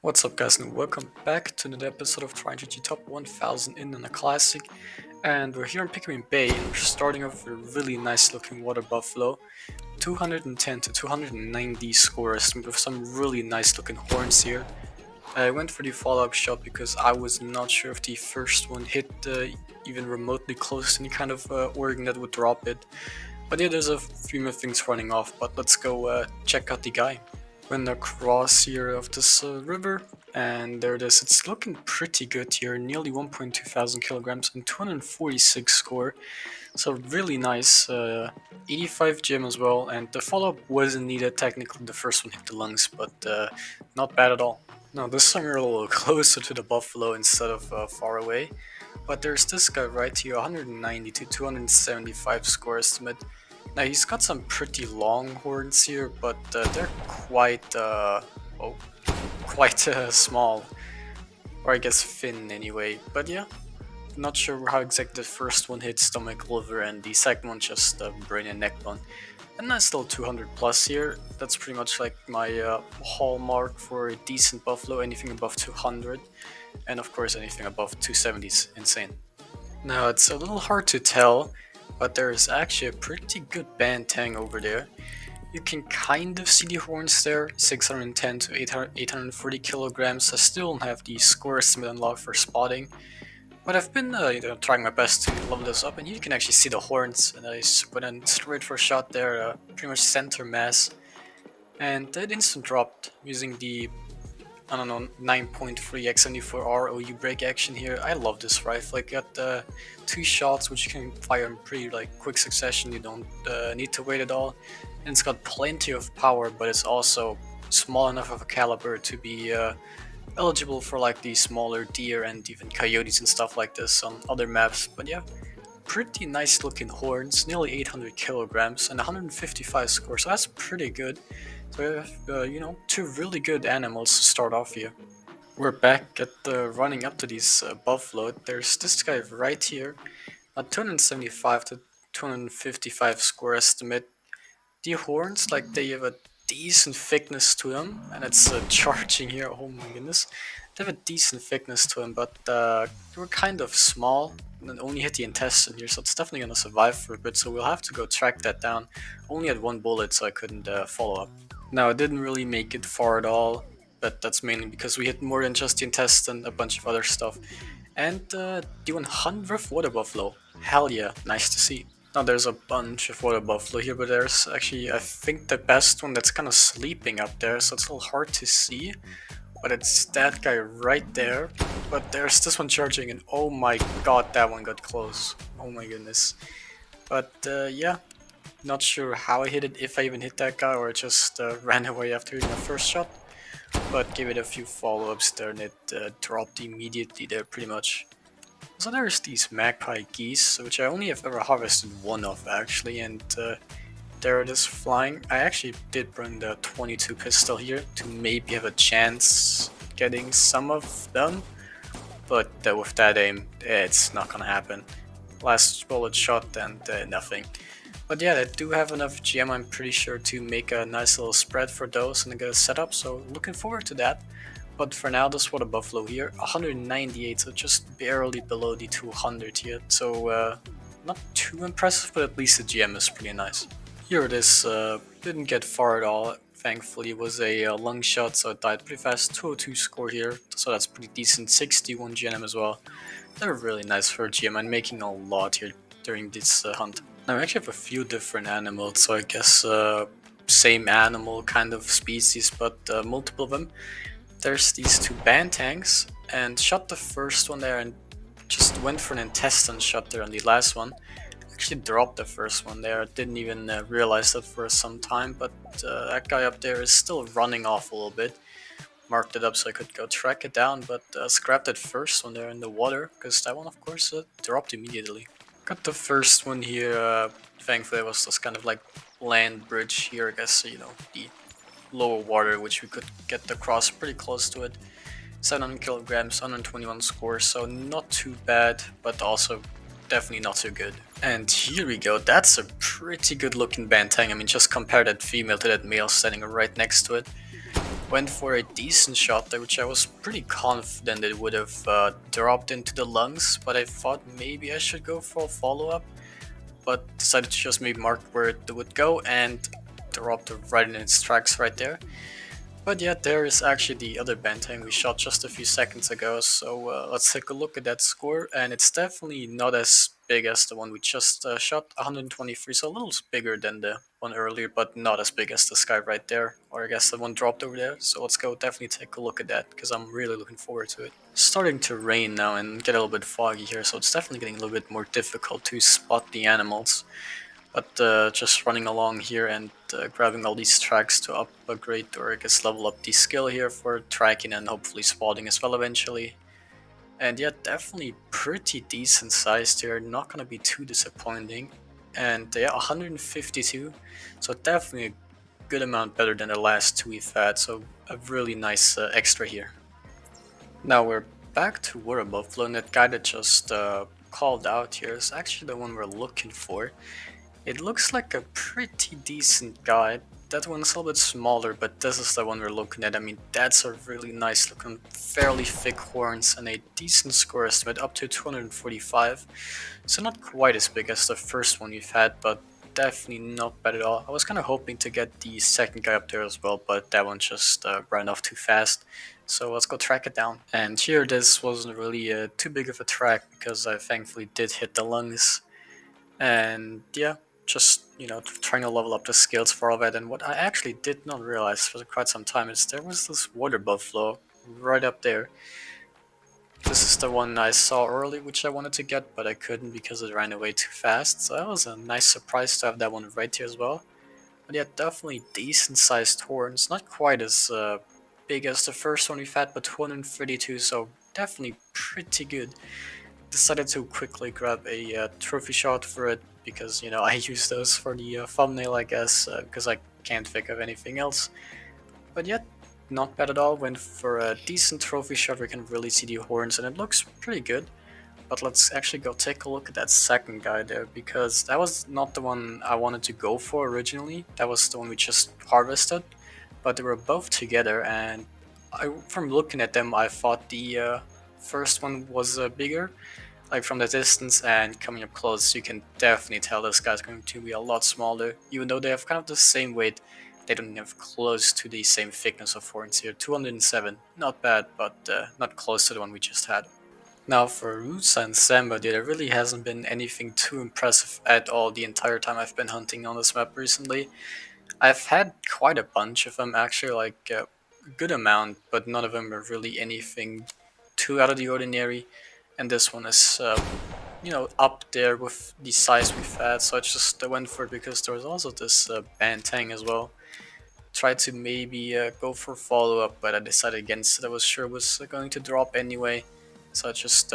What's up guys and welcome back to another episode of Trying to G Top 1000 in a Classic, and we're here in Pickering Bay and we're starting off with a really nice looking water buffalo, 210 to 290 score estimate with some really nice looking horns here. I went for the follow-up shot because I was not sure if the first one hit even remotely close to any kind of organ that would drop it, but yeah, there's a few more things running off, but let's go check out the guy. Went across here of this river, and there it is. It's looking pretty good here, nearly 1.2 thousand kilograms and 246 score, so really nice. 85 gem as well, and the follow-up wasn't needed. Technically the first one hit the lungs, but not bad at all. Now this time we're a little closer to the buffalo instead of far away, but there's this guy right here, 190 to 275 score estimate. Now he's got some pretty long horns here, but they're oh, quite small, or I guess thin anyway. But yeah, not sure how exactly the first one hit stomach, liver, and the second one just brain and neck bone. And that's still 200 plus here. That's pretty much like my hallmark for a decent buffalo. Anything above 200, and of course anything above 270 is insane. Now it's a little hard to tell, but there is actually a pretty good bantang over there. You can kind of see the horns there, 610 to 840 kilograms. I still don't have the score estimate unlocked for spotting, but I've been trying my best to level this up, and you can actually see the horns, and I went in straight for a shot there, pretty much center mass, and it instant dropped using the, I don't know, 9.3 x74R OU break action here. I love this rifle. I got two shots which you can fire in pretty quick succession. You don't need to wait at all, and it's got plenty of power, but it's also small enough of a caliber to be eligible for like the smaller deer and even coyotes and stuff like this on other maps. But yeah, pretty nice looking horns, nearly 800 kilograms and 155 score, so that's pretty good. So we have, two really good animals to start off here. We're back at running up to these buffalo. There's this guy right here, a 275 to 255 score estimate. The horns, like, they have a decent thickness to them, and it's charging here. Oh my goodness, they have a decent thickness to them, but they were kind of small and only hit the intestine here, so it's definitely gonna survive for a bit. So we'll have to go track that down. Only had one bullet, so I couldn't follow up. Now, it didn't really make it far at all, but that's mainly because we hit more than just the intestine, a bunch of other stuff. And the 100th water buffalo. Hell yeah, nice to see. Now there's a bunch of water buffalo here, but there's actually, I think, the best one that's kind of sleeping up there, so it's a little hard to see. But it's that guy right there. But there's this one charging, and oh my god, that one got close. Oh my goodness. But yeah, not sure how I hit it, if I even hit that guy, or it just ran away after hitting the first shot. But gave it a few follow-ups there, and it dropped immediately there, pretty much. So there's these magpie geese, which I only have ever harvested one of actually, and there it is flying. I actually did bring the 22 pistol here to maybe have a chance getting some of them, but with that aim, it's not gonna happen. Last bullet shot and nothing. But yeah, I do have enough gem, I'm pretty sure, to make a nice little spread for those and get a setup, so looking forward to that. But for now, this was the buffalo here, 198, so just barely below the 200 here. So not too impressive, but at least the GM is pretty nice. Here it is, didn't get far at all. Thankfully, it was a lung shot, so it died pretty fast. 202 score here, so that's pretty decent. 61 GM as well. They're really nice for a GM and making a lot here during this hunt. Now we actually have a few different animals, so I guess same animal kind of species, but multiple of them. There's these two bantangs, and shot the first one there and just went for an intestine shot there on the last one. Actually dropped the first one there, didn't even realize that for some time, but that guy up there is still running off a little bit. Marked it up so I could go track it down, but scrapped that first one there in the water, because that one of course dropped immediately. Got the first one here, thankfully it was this kind of like land bridge here, I guess, the lower water, which we could get across pretty close to it. 700 kilograms, 121 score, so not too bad, but also definitely not too good. And here we go, that's a pretty good looking bantang. I mean, just compare that female to that male standing right next to it. Went for a decent shot there, which I was pretty confident it would have dropped into the lungs, but I thought maybe I should go for a follow-up, but decided to just maybe mark where it would go and dropped right in its tracks right there. But yeah, there is actually the other Banteng we shot just a few seconds ago, so let's take a look at that score, and it's definitely not as big as the one we just shot, 123, so a little bigger than the one earlier, but not as big as this guy right there, or I guess the one dropped over there, so let's go definitely take a look at that, because I'm really looking forward to it. It's starting to rain now and get a little bit foggy here, so it's definitely getting a little bit more difficult to spot the animals. But just running along here and grabbing all these tracks to upgrade or I guess level up the skill here for tracking and hopefully spotting as well eventually. And yeah, definitely pretty decent sized here, not gonna be too disappointing. And yeah, 152, so definitely a good amount better than the last two we've had, so a really nice extra here. Now we're back to Water Buffalo, and that guy that just called out here is actually the one we're looking for. It looks like a pretty decent guy. That one's a little bit smaller, but this is the one we're looking at. I mean, that's a really nice looking, fairly thick horns and a decent score estimate, up to 245. So not quite as big as the first one we've had, but definitely not bad at all. I was kind of hoping to get the second guy up there as well, but that one just ran off too fast. So let's go track it down. And here this wasn't really too big of a track because I thankfully did hit the lungs. And yeah, just trying to level up the skills for all that. And what I actually did not realize for quite some time is there was this water buffalo right up there. This is the one I saw early, which I wanted to get, but I couldn't because it ran away too fast. So that was a nice surprise to have that one right here as well. But yeah, definitely decent sized horns, not quite as big as the first one we've had, but 232, so definitely pretty good. Decided to quickly grab a trophy shot for it because I use those for the thumbnail, I guess, because I can't think of anything else. But yet, not bad at all. Went for a decent trophy shot. We can really see the horns, and it looks pretty good. But let's actually go take a look at that second guy there, because that was not the one I wanted to go for originally. That was the one we just harvested, but they were both together, and from looking at them, I thought the first one was bigger. Like from the distance and coming up close, you can definitely tell this guy's going to be a lot smaller. Even though they have kind of the same weight, they don't have close to the same thickness of horns here. 207, not bad, but not close to the one we just had. Now for Rusa and Samba, there really hasn't been anything too impressive at all the entire time I've been hunting on this map recently. I've had quite a bunch of them actually, like a good amount, but none of them are really anything too out of the ordinary. And this one is, up there with the size we've had, so I just went for it because there was also this Banteng as well. Tried to maybe go for follow-up, but I decided against it. I was sure it was going to drop anyway, so I just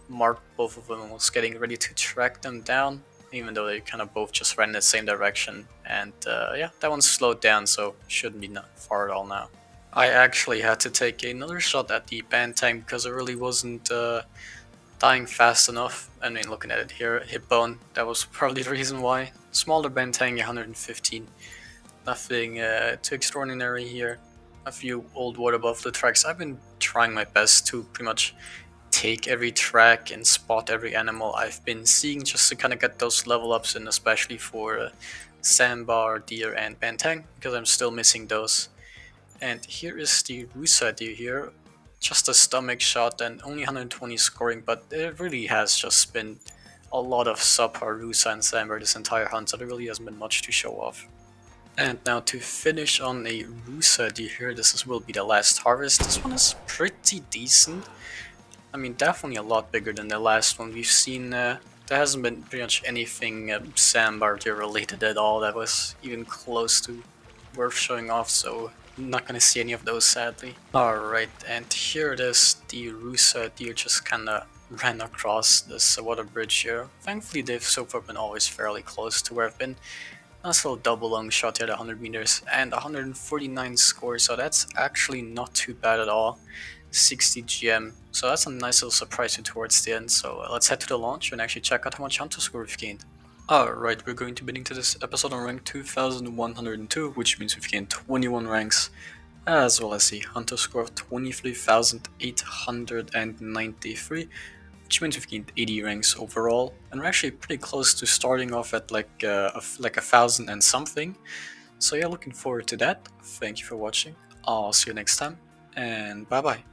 marked both of them and was getting ready to track them down, even though they kind of both just ran in the same direction. And yeah, that one slowed down, so shouldn't be not far at all now. I actually had to take another shot at the Banteng because it really wasn't dying fast enough. I mean, looking at it here, hip bone, that was probably the reason why. Smaller Banteng, 115. Nothing too extraordinary here. A few old water buffalo tracks. I've been trying my best to pretty much take every track and spot every animal I've been seeing just to kind of get those level ups in, especially for sandbar, deer, and Banteng, because I'm still missing those. And here is the Rusa deer here. Just a stomach shot and only 120 scoring, but it really has just been a lot of subpar Rusa and Samber this entire hunt, so there really hasn't been much to show off. And now to finish on a Rusa deer here, will be the last harvest. This one is pretty decent. I mean, definitely a lot bigger than the last one we've seen. There hasn't been pretty much anything Sambar deer related at all that was even close to worth showing off, so I'm not gonna see any of those sadly. Alright, and here it is, the Rusa deer just kinda ran across this water bridge here. Thankfully they've so far been always fairly close to where I've been. Nice little double lung shot here at 100 meters and 149 score, so that's actually not too bad at all. 60 GM, so that's a nice little surprise towards the end. So let's head to the launch and actually check out how much hunter score we've gained. Alright, we're going to be into this episode on rank 2102, which means we've gained 21 ranks. as well as a hunter score of 23,893, which means we've gained 80 ranks overall, and we're actually pretty close to starting off at like like 1,000 and something. So yeah, looking forward to that. Thank you for watching. I'll see you next time, and bye bye.